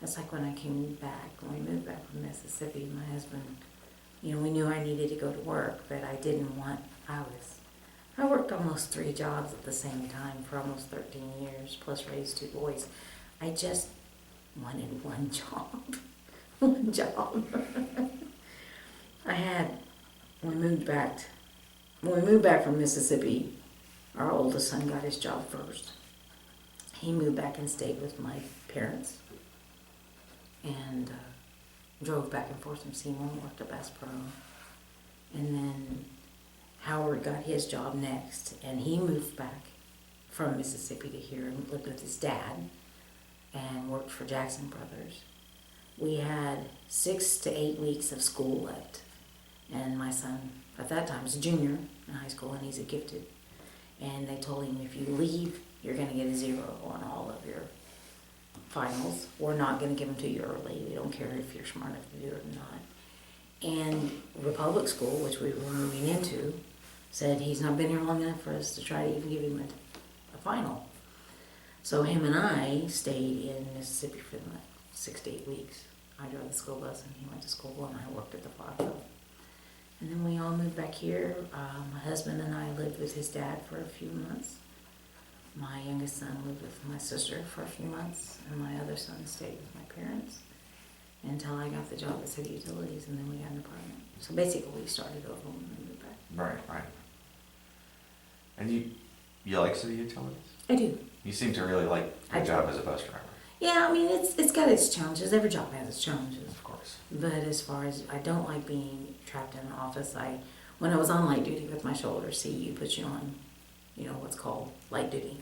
That's like when I came back, when we moved back from Mississippi, my husband, we knew I needed to go to work, but I didn't want, I worked almost 3 jobs at the same time for almost 13 years, plus raised 2 boys. I just wanted one job. One job. When we moved back from Mississippi, our oldest son got his job first. He moved back and stayed with my parents and drove back and forth from Seymour and worked at Bass Pro. And then Howard got his job next, and he moved back from Mississippi to here and lived with his dad and worked for Jackson Brothers. We had 6 to 8 weeks of school left, and my son at that time was a junior in high school, and he's a gifted. And they told him, if you leave, you're going to get a 0 on all of your finals. We're not going to give them to you early. We don't care if you're smart enough to do it or not. And Republic School, which we were moving into, said he's not been here long enough for us to try to even give him a final. So him and I stayed in Mississippi for like 6 to 8 weeks. I drove the school bus and he went to school and I worked at the flower shop. And then we all moved back here. My husband and I lived with his dad for a few months. My youngest son lived with my sister for a few months, and my other son stayed with my parents until I got the job at City Utilities, and then we got an apartment. So basically, we started over when we moved back. Right. And you like City Utilities? I do. You seem to really like your job as a bus driver. Yeah, I mean, it's got its challenges. Every job has its challenges. Of course. But as far as, I don't like being trapped in an office. When I was on light duty with my shoulder, CU puts you on, what's called light duty.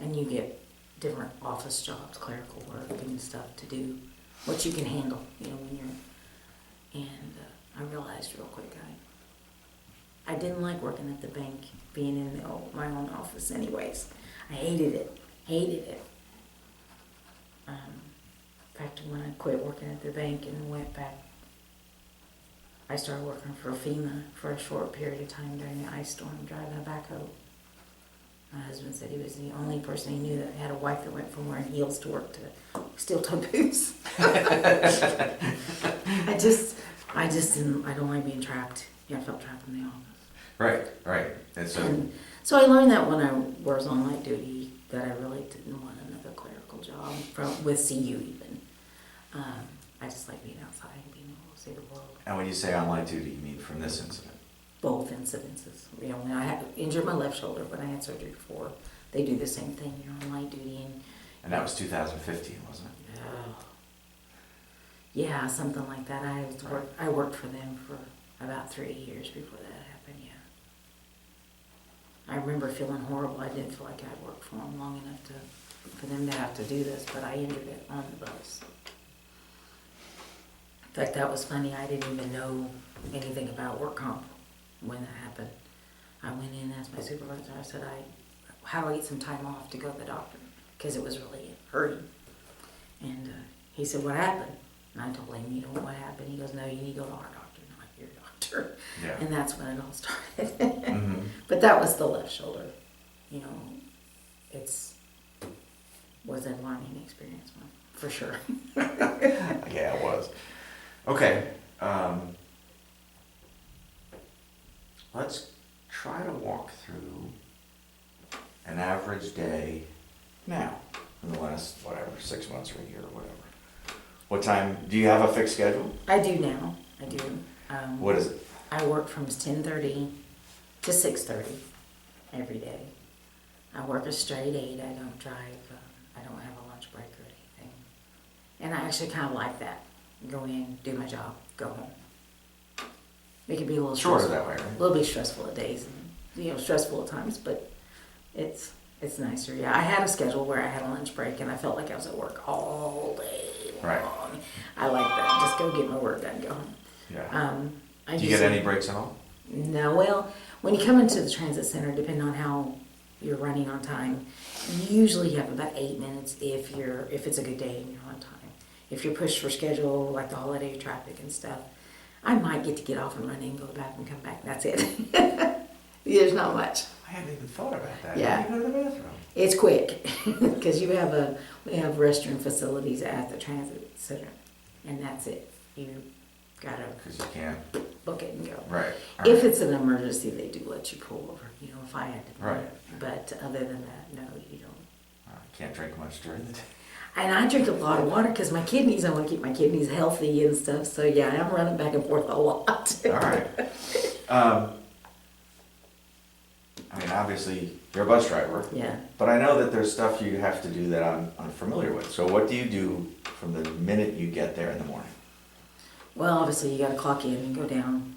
And you get different office jobs, clerical work and stuff to do what you can handle, when you're, and I realized real quick, I didn't like working at the bank, being in my own office anyways. I hated it. In fact, when I quit working at the bank and went back, I started working for FEMA for a short period of time during the ice storm, driving a backhoe. My husband said he was the only person he knew that had a wife that went from wearing heels to work to steel-toe boots. I don't like being trapped. I felt trapped in the office. Right. And so I learned that when I was on light duty, that I really didn't want another clerical job with CU even. I just like being outside and being able to see the world. And when you say on light duty, you mean from this incident? Both incidences. When I had injured my left shoulder when I had surgery before, they do the same thing. You're on light duty. And that was 2015, wasn't it? Yeah, something like that. I worked for them for about 3 years before that happened, yeah. I remember feeling horrible. I didn't feel like I'd worked for them long enough for them to have to do this, but I injured it on the bus. In fact, that was funny. I didn't even know anything about work comp when that happened. I went in and asked my supervisor, I said, how do I get some time off to go to the doctor? Because it was really hurting. And he said, what happened? And I told him, what happened? He goes, no, you need to go to our doctor, not your doctor. Yeah. And that's when it all started. Mm-hmm. But that was the left shoulder. Was a learning experience, for sure. Yeah, it was. Okay. Let's try to walk through an average day now, in the last, 6 months or a year or whatever. What time, do you have a fixed schedule? I do now, I do. What is it? I work from 10:30 to 6:30 every day. I work a straight 8, I don't drive, I don't have a lunch break or anything. And I actually kind of like that. Go in, do my job, go home. It can be a little Shorter stressful, that way, right? a little bit stressful at days, and, stressful at times, but it's nicer. Yeah, I had a schedule where I had a lunch break, and I felt like I was at work all day long. Right. I like that. Just go get my work done, go home. Yeah. Do you get any breaks at all? No. Well, when you come into the transit center, depending on how you're running on time, you usually have about 8 minutes if it's a good day and you're on time. If you're pushed for schedule, like the holiday traffic and stuff, I might get off and run in, go to the bathroom, come back, and that's it. There's not much. I hadn't even thought about that. Yeah. How do you go to the bathroom? It's quick because we have restroom facilities at the transit center, and that's it. You gotta Because you can't. book it and go. Right. If it's an emergency, they do let you pull over. If I had to. Right. But other than that, no, you don't. Can't drink much during the day. And I drink a lot of water because my kidneys. I want to keep my kidneys healthy and stuff. So yeah, I'm running back and forth a lot. All right. I mean, obviously, you're a bus driver. Yeah. But I know that there's stuff you have to do that I'm unfamiliar with. So what do you do from the minute you get there in the morning? Well, obviously you got to clock in and go down.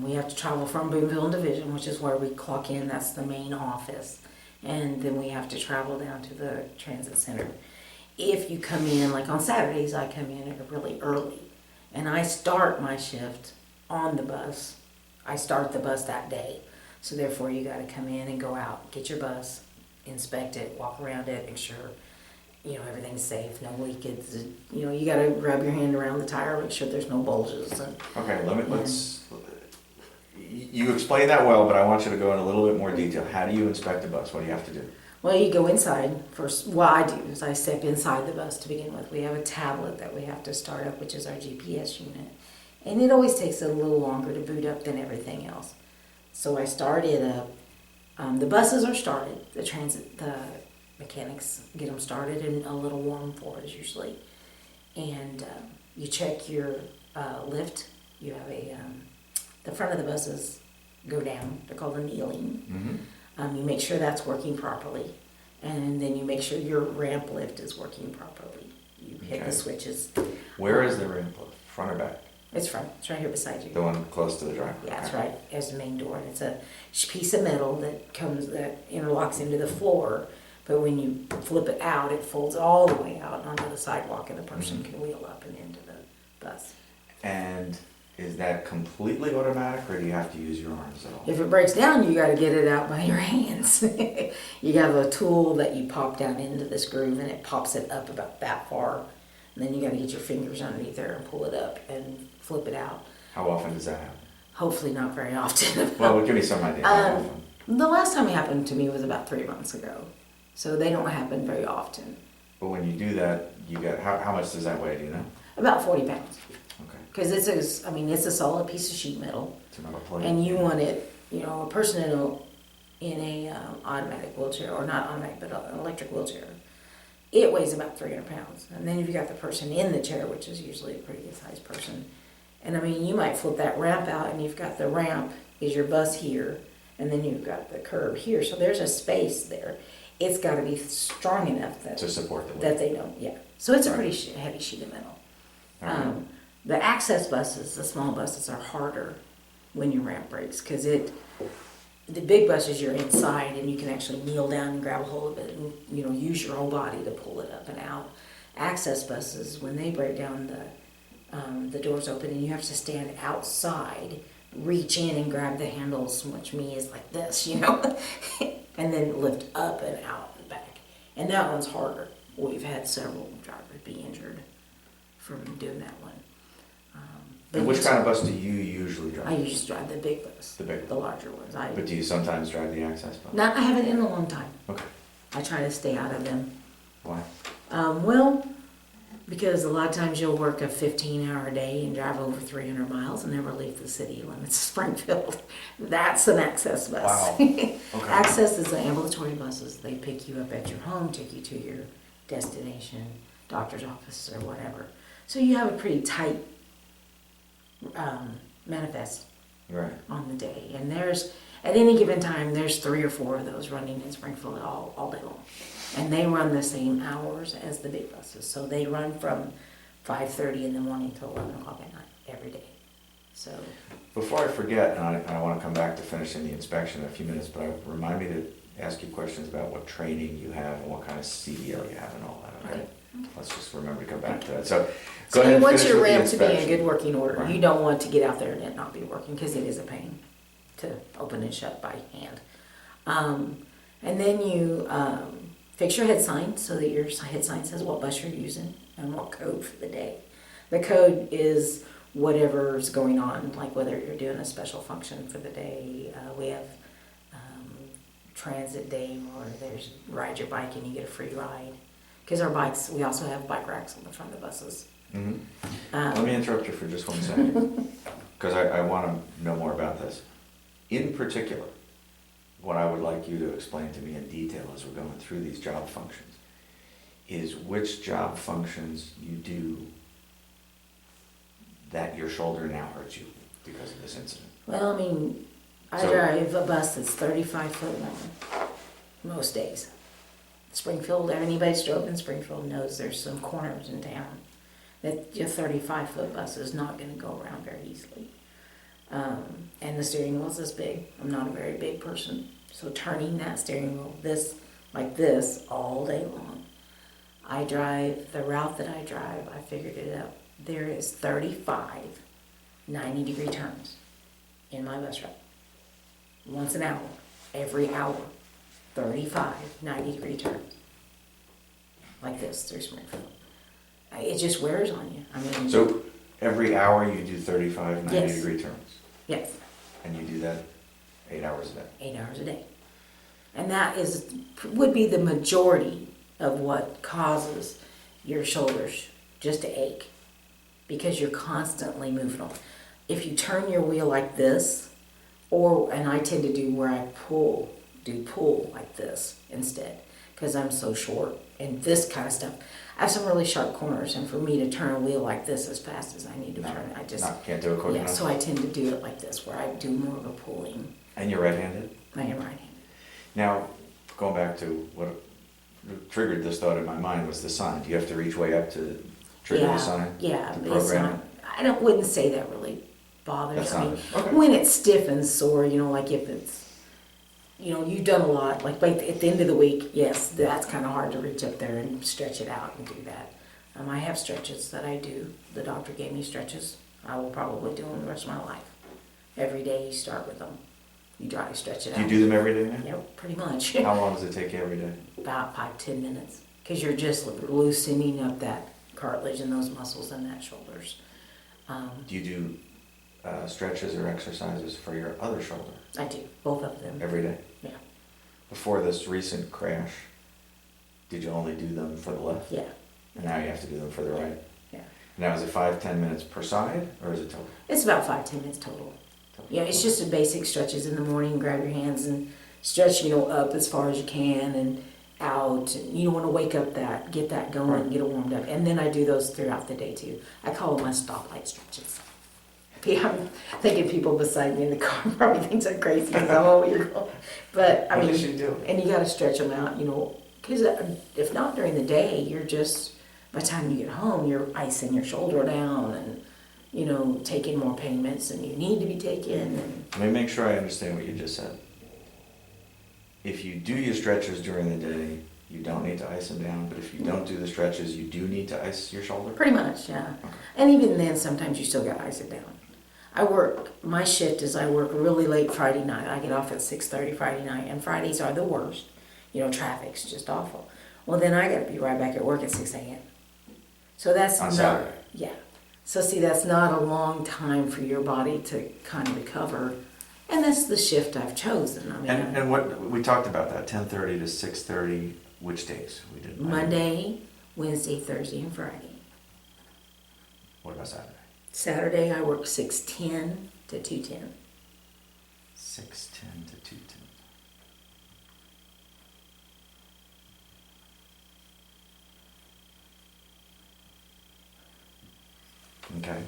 We have to travel from Boonville and Division, which is where we clock in. That's the main office. And then we have to travel down to the transit center. If you come in, like on Saturdays, I come in really early. And I start my shift on the bus. I start the bus that day. So therefore you got to come in and go out, get your bus, inspect it, walk around it, make sure everything's safe, no leakage. You got to rub your hand around the tire, make sure there's no bulges. Okay, let's. You explained that well, but I want you to go in a little bit more detail. How do you inspect a bus? What do you have to do? Well, you go inside first. What I do is I step inside the bus to begin with. We have a tablet that we have to start up, which is our GPS unit, and it always takes a little longer to boot up than everything else. So I start it up. The buses are started. The mechanics get them started in a little warm floors usually. And you check your lift. You have the front of the buses go down. They're called a kneeling. Mm-hmm. You make sure that's working properly. And then you make sure your ramp lift is working properly. You hit the switches. Where is the ramp lift? Front or back? It's front. It's right here beside you. The one close to the driver? Yeah, it's right as the main door. And it's a piece of metal that interlocks into the floor. But when you flip it out, it folds all the way out onto the sidewalk, and the person can wheel up and into the bus. And is that completely automatic, or do you have to use your arms at all? If it breaks down, you got to get it out by your hands. You have a tool that you pop down into this groove, and it pops it up about that far. And then you got to get your fingers underneath there and pull it up and flip it out. How often does that happen? Hopefully not very often. Well, give me some idea. How often? The last time it happened to me was about 3 months ago. So they don't happen very often. But when you do that, you get, how much does that weigh, do you know? About 40 pounds. Okay. Because it's a solid piece of sheet metal. It's another plate. And you want it, a person in a automatic wheelchair, or not automatic, but an electric wheelchair, it weighs about 300 pounds. And then you've got the person in the chair, which is usually a pretty good sized person. And you might flip that ramp out, and you've got the ramp is your bus here, and then you've got the curb here. So there's a space there. It's got to be strong enough to support the weight. that they don't, So it's a pretty heavy sheet of metal. Right. The access buses, the small buses, are harder when your ramp breaks because the big buses you're inside and you can actually kneel down and grab a hold of it and use your whole body to pull it up and out. Access buses, when they break down, the doors open and you have to stand outside, reach in and grab the handles, which me is like this, and then lift up and out and back. And that one's harder. We've had several drivers be injured from doing that one. And which kind of bus do you usually drive? I usually drive the big bus. The larger ones. But do you sometimes drive the access bus? I haven't in a long time. Okay. I try to stay out of them. Why? Well, because a lot of times you'll work a 15-hour day and drive over 300 miles and never leave the city limits of Springfield. That's an access bus. Wow. Okay. Access is the ambulatory buses. They pick you up at your home, take you to your destination, doctor's office, or whatever. So you have a pretty tight manifest on the day. And at any given time, there's 3 or 4 of those running in Springfield all day long. And they run the same hours as the big buses. So they run from 5:30 in the morning till 11 o'clock at night every day. So before I forget, and I want to come back to finishing the inspection in a few minutes, but remind me to ask you questions about what training you have and what kind of CDL you have and all that, okay? Let's just remember to go back to that. So go ahead and you want finish your with the ramp to be in inspection. good working order. Right. You don't want to get out there and it not be working because it is a pain to open and shut by hand. And then you fix your head sign so that your head sign says what bus you're using and what code for the day. The code is whatever's going on, like whether you're doing a special function for the day. We have transit day or there's ride your bike and you get a free ride. Because our bikes, we also have bike racks on the front of the buses. Mhm. Let me interrupt you for just 1 second, because I want to know more about this. In particular, what I would like you to explain to me in detail as we're going through these job functions is which job functions you do that your shoulder now hurts you because of this incident. Well, I mean, I So- drive a bus that's 35 foot long most days. Springfield, anybody's drove in Springfield knows there's some corners in town that your 35-foot bus is not going to go around very easily. And the steering wheel's this big. I'm not a very big person. So turning that steering wheel like this all day long. I drive, the route that I drive, I figured it out. There is 35 90-degree turns in my bus route. Once an hour, every hour. 35 90-degree turns. Like this through Springfield. It just wears on you. I mean, So every hour you do 35 Yes. 90-degree turns, yes, and you do that 8 hours a day. 8 hours a day. And that would be the majority of what causes your shoulders just to ache because you're constantly moving them. If you turn your wheel like this, and I tend to do where I pull like this instead because I'm so short and this kind of stuff. I have some really sharp corners, and for me to turn a wheel like this as fast as I need to turn, I just Can't do it quick yeah. enough. So I tend to do it like this, where I do more of a pulling. And you're right-handed? I am right-handed. Now, going back to what triggered this thought in my mind was the sign. Do you have to reach way up to trigger the sign? Yeah, to but it's program not. I wouldn't say that really bothers That's me. not okay. When it stiffens sore, like if it's, you've done a lot. Like at the end of the week, yes, that's kind of hard to reach up there and stretch it out and do that. I have stretches that I do. The doctor gave me stretches. I will probably do them the rest of my life. Every day you start with them. You try to stretch it Do out. you do them every day now? Yep, pretty much. How long does it take you every day? About 5-10 minutes. Because you're just loosening up that cartilage and those muscles in that shoulders. Do you do stretches or exercises for your other shoulder I do, both of them. every day? Yeah. Before this recent crash, did you only do them for the left? Yeah. And now you have to do them for the right? Yeah. Now, is it 5-10 minutes per side, or is it total? It's about 5-10 minutes total. Yeah, it's just a basic stretches in the morning. Grab your hands and stretch, up as far as you can and out. You don't want to wake up get that going, Right. get it warmed up. And then I do those throughout the day too. I call them my stoplight stretches. Yeah, I'm thinking people beside me in the car probably thinks I'm crazy because I'm over here going. But I What mean, does she do? and you got to stretch them out, because if not during the day, you're just, by the time you get home, you're icing your shoulder down and, taking more pain meds than you need to be taking. And Let me make sure I understand what you just said. If you do your stretches during the day, you don't need to ice them down, but if you don't do the stretches, you do need to ice your shoulder? pretty much, yeah. Okay. And even then, sometimes you still got to ice it down. My shift is I work really late Friday night. I get off at 6:30 Friday night, and Fridays are the worst. Traffic's just awful. Well, then I got to be right back at work at 6 a.m. So that's On not, Saturday? Yeah. So see, that's not a long time for your body to kind of recover, and that's the shift I've chosen. I mean, And what, we talked about that, 10:30 to 6:30, which days? We did Monday, Wednesday, Thursday, and Friday. What about Saturday? Saturday I work 6:10 to 2:10. 6:10 to 2:10. Okay.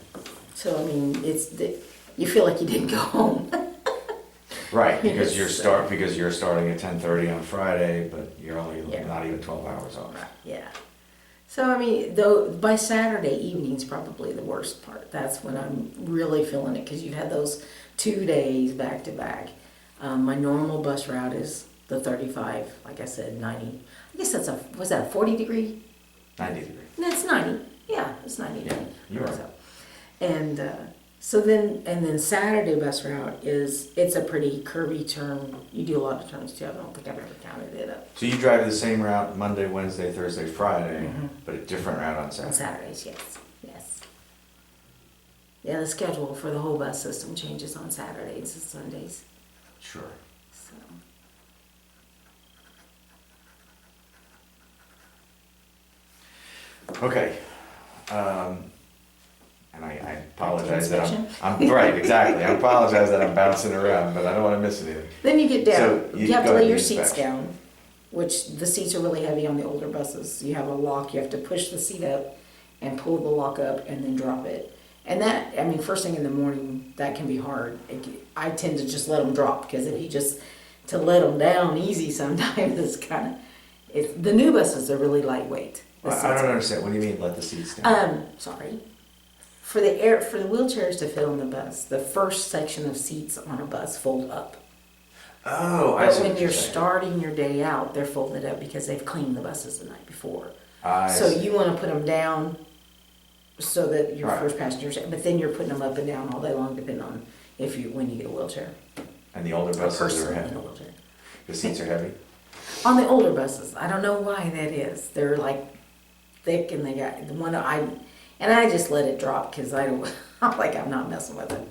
So I mean, you feel like you didn't go home. Right, because Yes. you're starting at 10:30 on Friday, but you're only Yeah. not even 12 hours off. Yeah. So I mean, though by Saturday evening's probably the worst part. That's when I'm really feeling it because you've had those 2 days back to back. My normal bus route is the 35, like I said, 90. I guess was that a 40 degree? 90 degrees. That's 90. Yeah, it's 90 Yeah, degree. you're right. So then Saturday bus route it's a pretty curvy turn. You do a lot of turns too. I don't think I've ever counted it up. So you drive the same route Monday, Wednesday, Thursday, Friday, Mhm. but a different route on On Saturday. Saturdays, yes. Yeah, the schedule for the whole bus system changes on Saturdays and Sundays. Sure. So, Okay. And I apologize that Inspection? I'm right, exactly. I apologize that I'm bouncing around, but I don't want to miss anything. Then you get down, So you have to go lay ahead, your the seats inspection. down, which the seats are really heavy on the older buses. You have a lock, you have to push the seat up and pull the lock up and then drop it. And that, I mean, first thing in the morning, that can be hard. I tend to just let them drop, because if you just, to let them down easy sometimes is kind of, the new buses are really lightweight. The I seats don't are- understand. What do you mean let the seats down? Sorry. For the wheelchairs to fit on the bus, the first section of seats on a bus fold up. Oh, I But see when what you're saying. starting your day out, they're folded up because they've cleaned the buses the night before. I So see. you want to put them down so that your Right. first passengers, but then you're putting them up and down all day long, depending on when you get a wheelchair. And the older A buses person are in heavy. a wheelchair. The seats are heavy. On the older buses, I don't know why that is. They're like thick, and they got the one I just let it drop because I'm not messing with it.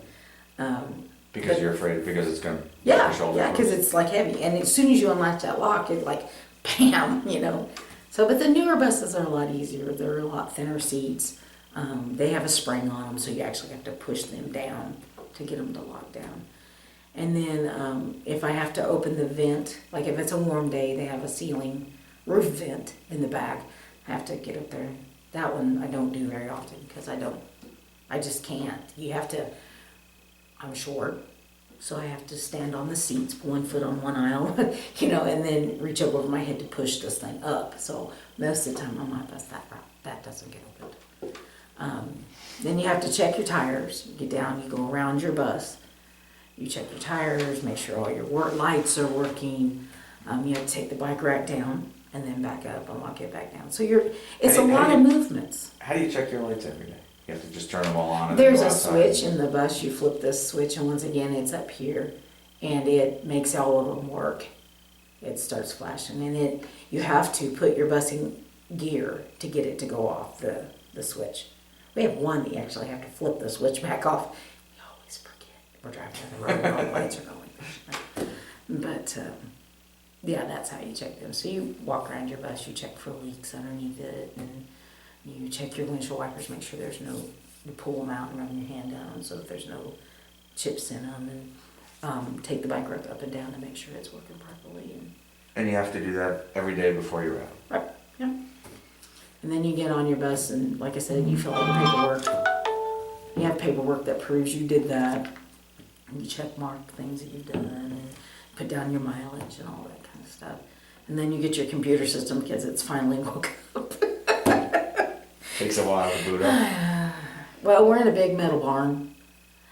Because But- you're afraid, because it's going to Yeah, your shoulder. yeah, because it's like heavy, and as soon as you unlatch that lock, it's like, bam, you know. So, but the newer buses are a lot easier. They're a lot thinner seats. They have a spring on them, so you actually have to push them down to get them to lock down. And then if I have to open the vent, like if it's a warm day, they have a ceiling roof vent in the back. I have to get up there. That one I don't do very often because I just can't. You have to, I'm short, so I have to stand on the seats, 1 foot on one aisle, and then reach over my head to push this thing up. So most of the time on my bus, that doesn't get opened. Then you have to check your tires. You get down, you go around your bus. You check your tires, make sure all your lights are working. You have to take the bike rack down and then back up and lock it back down. So it's a lot of movements. How do you check your lights every day? You have to just turn them all on. And There's then a go outside. switch in the bus. You flip this switch, and once again, it's up here, and it makes all of them work. It starts flashing, and you have to put your bus in gear to get it to go off the switch. We have one that you actually have to flip the switch back off. We always forget. We're driving down the road and all the lights are going. But yeah, that's how you check them. So you walk around your bus, you check for leaks underneath it, and you check your windshield wipers, make sure there's no, you pull them out and run your hand down them so that there's no chips in them, and take the bike rack up and down to make sure it's working properly. And you have to do that every day before you're out. Right, yeah. And then you get on your bus, and like I said, you fill out the paperwork. You have paperwork that proves you did that. And you check mark things that you've done, and put down your mileage and all that kind of stuff. And then you get your computer system because it's finally woke up. Takes a while to boot up. Well, we're in a big metal barn,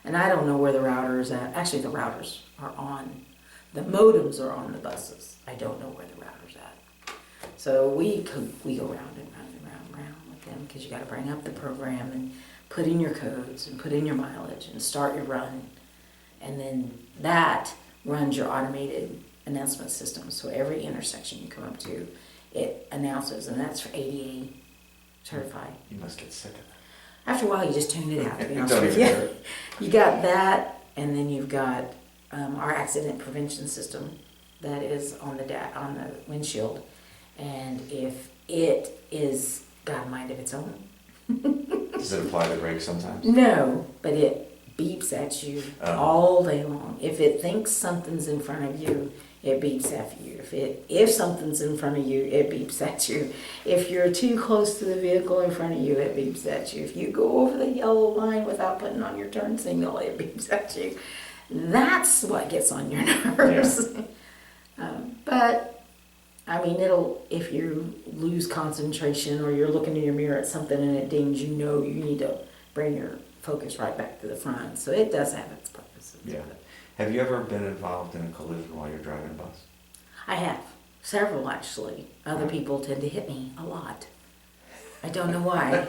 and I don't know where the router is at. Actually, the routers are on. The modems are on the buses. I don't know where the router's at. So we go round and round and round and round with them because you got to bring up the program and put in your codes and put in your mileage and start your run. And then that runs your automated announcement system. So every intersection you come up to, it announces, and that's for ADA certified. You must get sick of that. After a while, you just tune it out, to be honest Don't with even you. hear it. You got that, and then you've got our accident prevention system that is on the windshield. And if it is got a mind of its own, Does it apply to brakes sometimes? no, but it beeps at you Oh. all day long. If it thinks something's in front of you, it beeps at you. If something's in front of you, it beeps at you. If you're too close to the vehicle in front of you, it beeps at you. If you go over the yellow line without putting on your turn signal, it beeps at you. That's what gets on your nerves. But I mean, if you lose concentration or you're looking in your mirror at something and it dings, you need to bring your focus right back to the front. So it does have its purposes. Yeah. Have you ever been involved in a collision while you're driving a bus? I have. Several, actually. Other people tend to hit me a lot. I don't know why.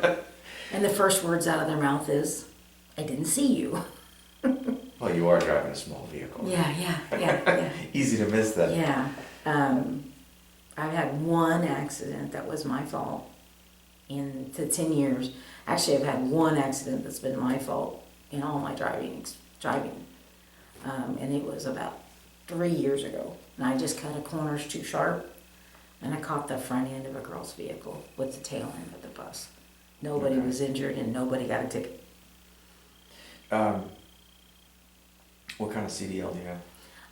And the first words out of their mouth is, I didn't see you. Well, you are driving a small vehicle. Yeah. Easy to miss that. Yeah. I've had one accident that was my fault in the 10 years. Actually, I've had one accident that's been my fault in all my driving. And it was about 3 years ago. And I just cut a corners too sharp, and I caught the front end of a girl's vehicle with the tail end of the bus. Nobody Okay. was injured and nobody got a ticket. What kind of CDL do you have?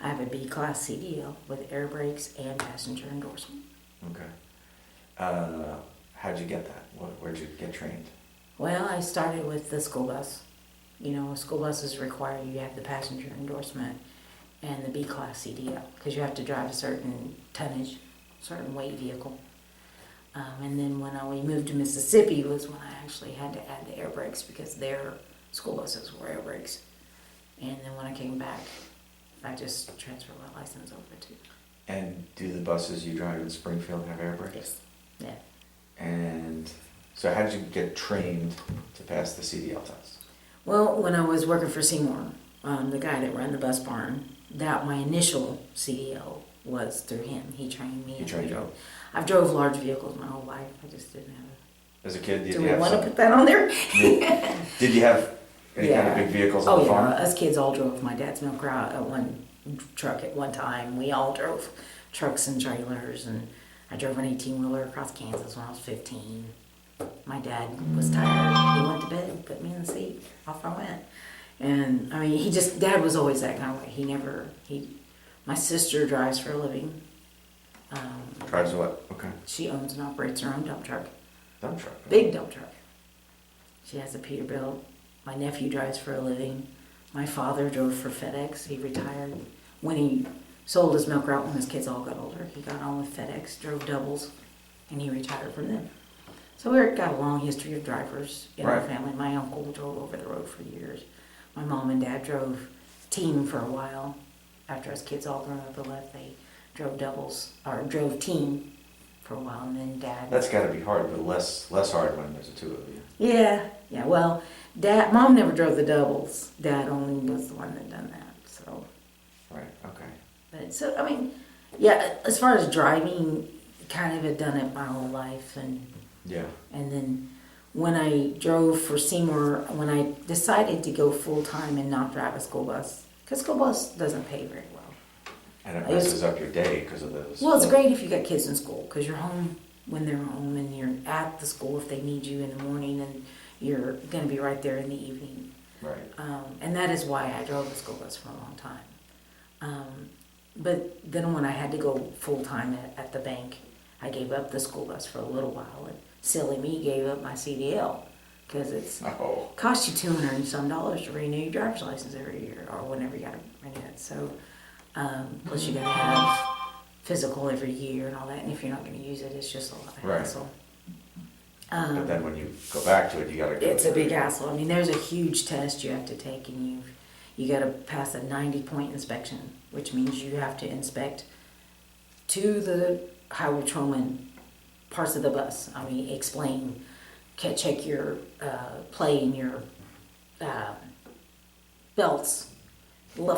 I have a B-class CDL with air brakes and passenger endorsement. Okay. How'd you get that? Where'd you get trained? Well, I started with the school bus. You know, school buses require you have the passenger endorsement and the B-class CDL because you have to drive a certain tonnage, certain weight vehicle. And then when we moved to Mississippi was when I actually had to add the air brakes because their school buses were air brakes. And then when I came back, I just transferred my license over to. And do the buses you drive in Springfield have air brakes? Yes. Yeah. And so how did you get trained to pass the CDL test? Well, when I was working for Seymour, the guy that ran the bus barn, that my initial CDL was through him. He trained me. He trained you? I've drove large vehicles my whole life. I just didn't have it. As a kid, did Do you we have want to some? put that on there? Did you have any kind of big vehicles on Oh the yeah, farm? us kids all drove my dad's milk route at one truck at one time. We all drove trucks and trailers, and I drove an 18-wheeler across Kansas when I was 15. My dad was tired. He went to bed, put me in the seat. Off I went. And I mean, Dad was always that kind of way. My sister drives for a living. Drives what? Okay. She owns and operates her own dump truck. Dump truck. Big dump truck. She has a Peterbilt. My nephew drives for a living. My father drove for FedEx. He retired. When he sold his milk route when his kids all got older, he got on with FedEx, drove doubles, and he retired from them. So we've got a long history of drivers in our Right. family. My uncle drove over the road for years. My mom and dad drove team for a while. After us kids all grown up and left, they drove doubles, or drove team for a while, and then dad... That's got to be hard, but less hard when there's the two of you. Yeah. Well, Mom never drove the doubles. Dad only was the one that done that. So, Right. Okay. but so I mean, yeah. As far as driving, kind of had done it my whole life, and Yeah. then when I drove for Seymour, when I decided to go full time and not drive a school bus, because school bus doesn't pay very well. And it messes up your day because of those. Well, it's great if you got kids in school because you're home when they're home, and you're at the school if they need you in the morning, and you're going to be right there in the evening. Right. And that is why I drove a school bus for a long time. But then when I had to go full time at the bank, I gave up the school bus for a little while, and silly me gave up my CDL because it's Oh. cost you $200 and some to renew your driver's license every year or whenever you got to renew it. So plus you got to have physical every year and all that, and if you're not going to use it, it's just a lot of Right. hassle. But then when you go back to it, you got to go. It's a big hassle. I mean, there's a huge test you have to take, and you got to pass a 90-point inspection, which means you have to inspect to the highway patrolman parts of the bus. I mean, explain, check your plane, your belts,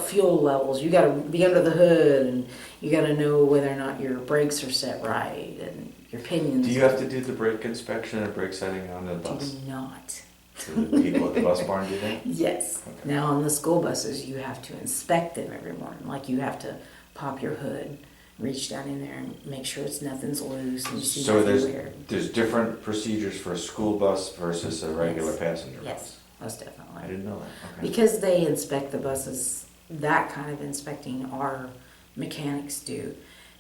fuel levels. You got to be under the hood, and you got to know whether or not your brakes are set right and your pinions. Do you have to do the brake inspection and brake setting on the bus? Do not. Do the people at the bus barn do that? Yes. Okay. Now on the school buses, you have to inspect them every morning. Like you have to pop your hood, reach down in there and make sure nothing's loose and you see So nothing weird. there's different procedures for a school bus versus a regular Yes. passenger Yes, bus? most definitely. I didn't know that. Okay. Because they inspect the buses, that kind of inspecting our mechanics do.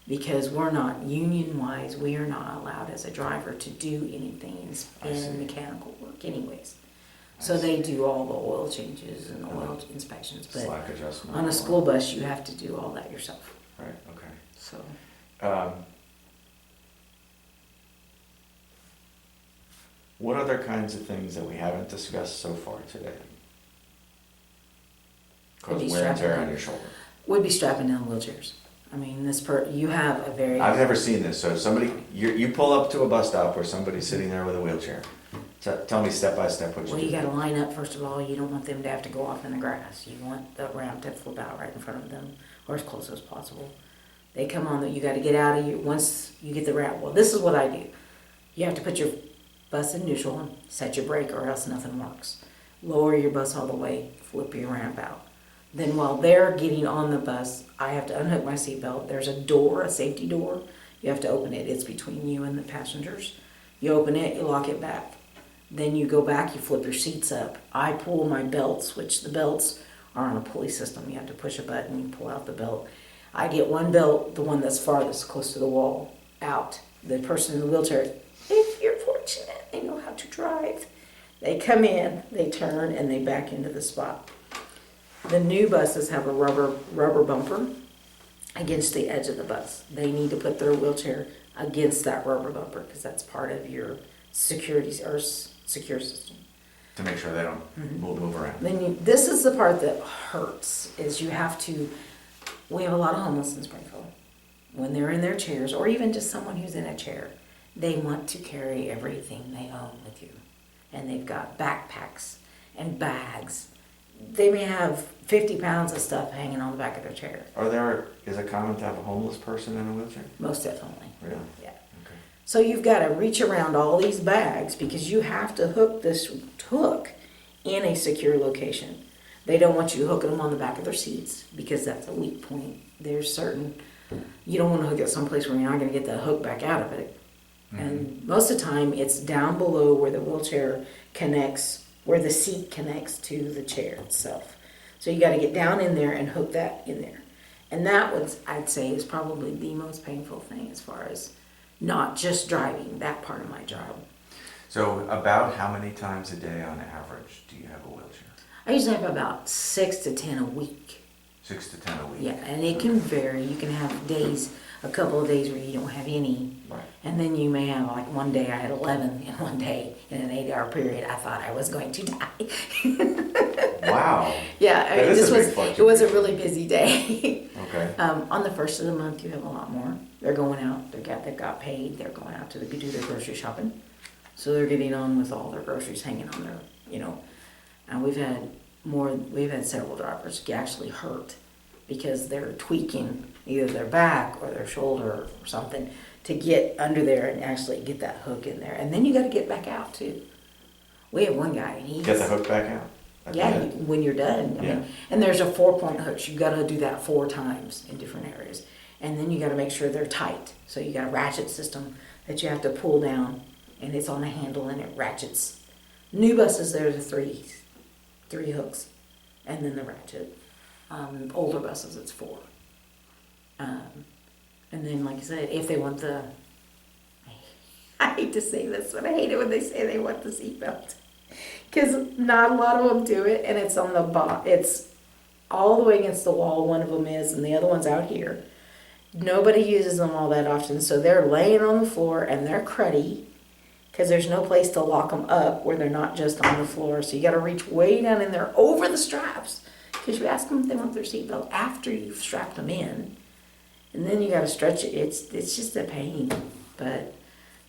Because we're not union-wise, we are not allowed as a driver to do anything I see. in mechanical work anyways. So I they see. do all the oil changes and oil inspections, but Slack adjustment. on a school bus, you have to do all that yourself. Right, okay. So, What other kinds of things that we haven't discussed so far today? Cause Maybe wear and tear strapping on down. your shoulder. would be strapping down wheelchairs. I mean, you have a very... I've never seen this, so you pull up to a bus stop where somebody's sitting there with a wheelchair. Tell me step by step what you Well, do. you gotta line up, first of all. You don't want them to have to go off in the grass. You want the ramp to flip out right in front of them, or as close as possible. They come on, you gotta get out of your, once you get the ramp. Well, this is what I do. You have to put your bus in neutral and set your brake, or else nothing works. Lower your bus all the way, flip your ramp out. Then while they're getting on the bus, I have to unhook my seatbelt. There's a door, a safety door. You have to open it. It's between you and the passengers. You open it, you lock it back. Then you go back, you flip your seats up. I pull my belts, which the belts are on a pulley system. You have to push a button, you pull out the belt. I get one belt, the one that's farthest, close to the wall, out. The person in the wheelchair, if you're fortunate, they know how to drive. They come in, they turn, and they back into the spot. The new buses have a rubber bumper against the edge of the bus. They need to put their wheelchair against that rubber bumper because that's part of your security or secure system. To make sure they don't move around. Then this is the part that hurts, is you have to, we have a lot of homeless in Springfield. When they're in their chairs, or even just someone who's in a chair, they want to carry everything they own with you. And they've got backpacks and bags. They may have 50 pounds of stuff hanging on the back of their chair. Is it common to have a homeless person in a wheelchair? Most definitely. Really? Yeah. Okay. So you've got to reach around all these bags because you have to hook this hook in a secure location. They don't want you hooking them on the back of their seats because that's a weak point. There's certain, you don't want to hook it someplace where you're not going to get the hook back out of it. Mm-hmm. And most of the time it's down below where the wheelchair connects, where the seat connects to the chair itself. So you got to get down in there and hook that in there. And that was, I'd say, is probably the most painful thing as far as not just driving, that part of my job. So about how many times a day on average do you have a wheelchair? I usually have about 6 to 10 a week. 6 to 10 a week? Yeah, and it can vary. You can have days, a couple of days where you don't have any. Right. And then you may have, like one day I had 11, and one day in an 8-hour period I thought I was going to die. Wow. Yeah, I mean, it was a really busy day. Okay. On the first of the month you have a lot more. They're going out, they've got paid, they're going out to do their grocery shopping. So they're getting on with all their groceries hanging on their, and we've had several drivers get actually hurt because they're tweaking either their back or their shoulder or something to get under there and actually get that hook in there. And then you got to get back out too. We have one guy, and he's... Get the hook back out? When you're done. I mean, and there's a 4-point hook. So you got to do that 4 times in different areas. And then you got to make sure they're tight. So you got a ratchet system that you have to pull down, and it's on a handle and it ratchets. New buses, there's a 3 hooks, and then the ratchet. Older buses, it's 4. And then, like I said, if they want the, I hate to say this, but I hate it when they say they want the seatbelt. Because not a lot of them do it, and it's on the it's all the way against the wall, one of them is, and the other one's out here. Nobody uses them all that often, so they're laying on the floor, and they're cruddy, because there's no place to lock them up where they're not just on the floor. So you got to reach way down in there over the straps, because you ask them if they want their seatbelt after you've strapped them in, and then you got to stretch it. It's just a pain, but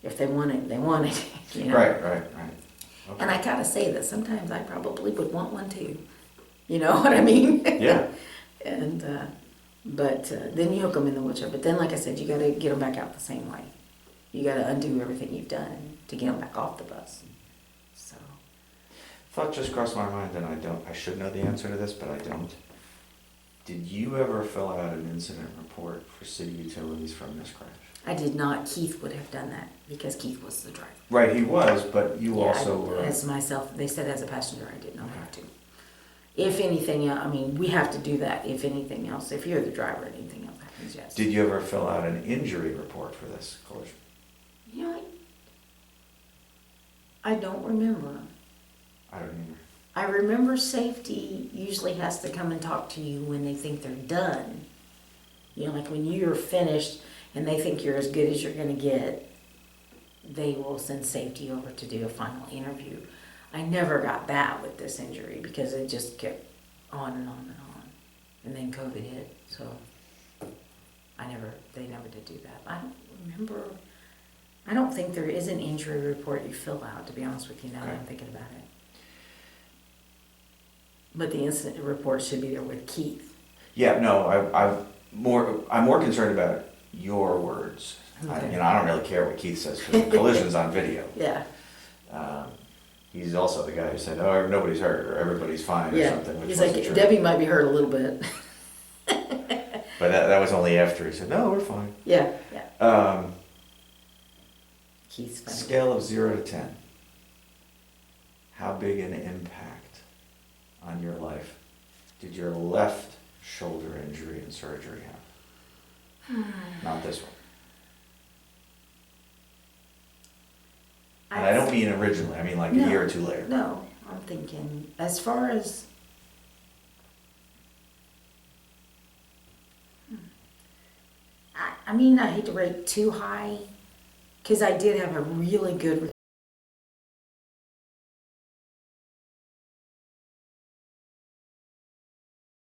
if they want it, they want it. Right. Okay. And I gotta say that sometimes I probably would want one too. You know what I mean? Yeah. And but then you hook them in the wheelchair. But then, like I said, you gotta get them back out the same way. You gotta undo everything you've done to get them back off the bus. So. Thought just crossed my mind, and I should know the answer to this, but I don't. Did you ever fill out an incident report for city utilities from this crash? I did not. Keith would have done that because Keith was the driver. Right, he was, but you also were... As myself, they said as a passenger, I did not have to. If anything, I mean, we have to do that. If anything else, if you're the driver and anything else happens, yes. Did you ever fill out an injury report for this collision? You know, I don't remember. I don't either. I remember safety usually has to come and talk to you when they think they're done. You know, like when you're finished and they think you're as good as you're going to get, they will send safety over to do a final interview. I never got that with this injury because it just kept on and on and on. And then COVID hit, so they never did do that. I don't remember. I don't think there is an injury report you fill out, to be honest with you, now that I'm thinking about it. But the incident report should be there with Keith. Yeah, no, I'm more concerned about your words. Okay. I don't really care what Keith says because the collision's on video. Yeah. He's also the guy who said, "Oh, nobody's hurt or everybody's fine" or something. Which He's like, true. Debbie might be hurt a little bit. But that was only after he said, "No, we're fine." Yeah. Um, Keith's funny. Scale of 0 to 10. big an impact on your life did your left shoulder injury and surgery have? Not this one. And I don't mean originally, I mean like a year or two later. No, I'm thinking, as far as, I mean, I hate to rate too high, because I did have a really good